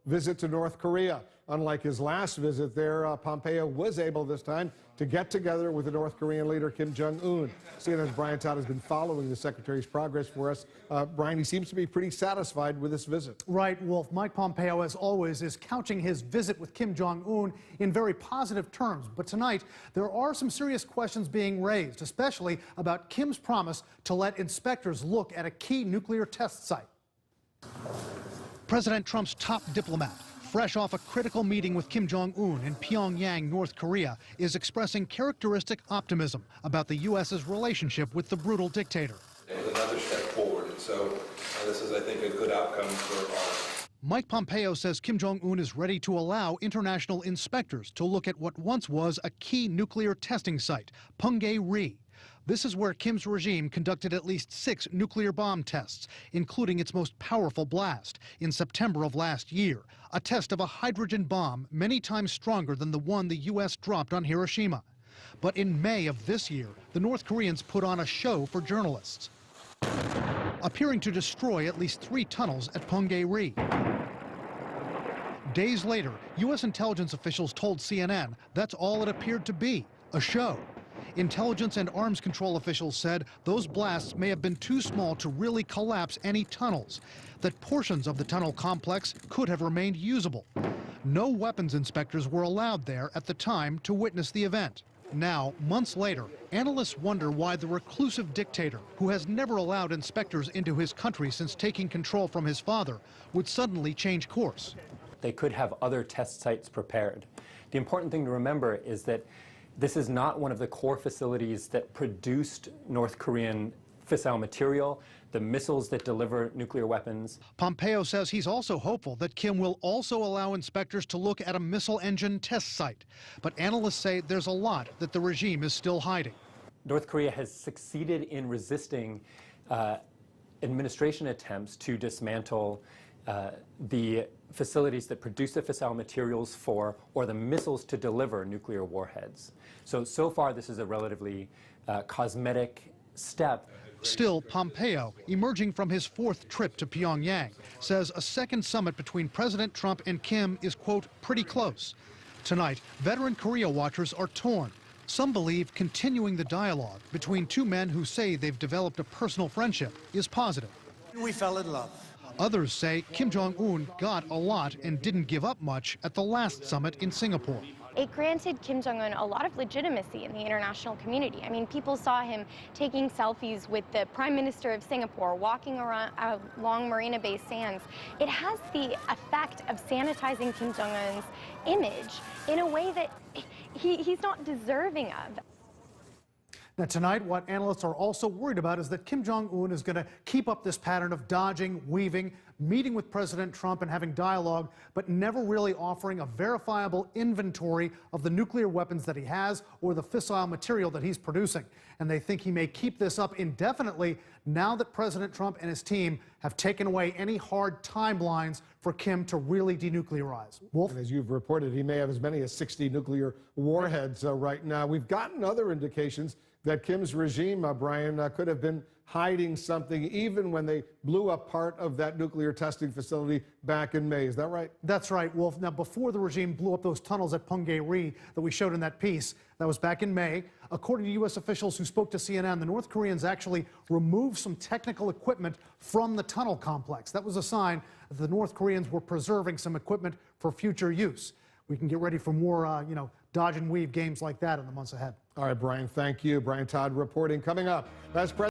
visit to North Korea. Unlike his last visit there, Pompeo was able this time to get together with the North Korean leader Kim Jong-un. CNN's Brian Todd has been following the secretary's progress for us. Brian, he seems to be pretty satisfied with this visit. Right, Wolf. Mike Pompeo, as always, is couching his visit with Kim Jong-un in very positive terms. But tonight, there are some serious questions being raised, especially about Kim's promise to let inspectors look at a key nuclear test site. President Trump's top diplomat, fresh off a critical meeting with Kim Jong-un in Pyongyang, North Korea, is expressing characteristic optimism about the U.S.'s relationship with the brutal dictator. It was another step forward, and so this is, I think, a good outcome for all. Mike Pompeo says Kim Jong-un is ready to allow international inspectors to look at what once was a key nuclear testing site, Punggye-ri. This is where Kim's regime conducted at least 6 nuclear bomb tests, including its most powerful blast in September of last year, a test of a hydrogen bomb many times stronger than the one the U.S. dropped on Hiroshima. But in May of this year, the North Koreans put on a show for journalists, appearing to destroy at least 3 tunnels at Punggye-ri. Days later, U.S. intelligence officials told CNN that's all it appeared to be, a show. Intelligence and arms control officials said those blasts may have been too small to really collapse any tunnels, that portions of the tunnel complex could have remained usable. No weapons inspectors were allowed there at the time to witness the event. Now, months later, analysts wonder why the reclusive dictator, who has never allowed inspectors into his country since taking control from his father, would suddenly change course. They could have other test sites prepared. The important thing to remember is that this is not one of the core facilities that produced North Korean fissile material, the missiles that deliver nuclear weapons. Pompeo says he's also hopeful that Kim will also allow inspectors to look at a missile engine test site. But analysts say there's a lot that the regime is still hiding. North Korea has succeeded in resisting administration attempts to dismantle the facilities that produce the fissile materials for, or the missiles to deliver nuclear warheads. So far, this is a relatively cosmetic step. Still, Pompeo, emerging from his 4th trip to Pyongyang, says a second summit between President Trump and Kim is, quote, pretty close. Tonight, veteran Korea watchers are torn. Some believe continuing the dialogue between 2 men who say they've developed a personal friendship is positive. We fell in love. Others say Kim Jong-un got a lot and didn't give up much at the last summit in Singapore. It granted Kim Jong-un a lot of legitimacy in the international community. I mean, people saw him taking selfies with the Prime Minister of Singapore, walking around along Marina Bay Sands. It has the effect of sanitizing Kim Jong-un's image in a way that he's not deserving of. Now, tonight, what analysts are also worried about is that Kim Jong-un is going to keep up this pattern of dodging, weaving, meeting with President Trump and having dialogue, but never really offering a verifiable inventory of the nuclear weapons that he has or the fissile material that he's producing. And they think he may keep this up indefinitely now that President Trump and his team have taken away any hard timelines for Kim to really denuclearize. Wolf? And as you've reported, he may have as many as 60 nuclear warheads right now. We've gotten other indications that Kim's regime, Brian, could have been hiding something even when they blew up part of that nuclear testing facility back in May. Is that right? That's right, Wolf. Now, before the regime blew up those tunnels at Punggye-ri that we showed in that piece, that was back in May, according to U.S. officials who spoke to CNN, the North Koreans actually removed some technical equipment from the tunnel complex. That was a sign that the North Koreans were preserving some equipment for future use. We can get ready for more, dodge and weave games like that in the months ahead. All right, Brian, thank you. Brian Todd reporting. Coming up, that's President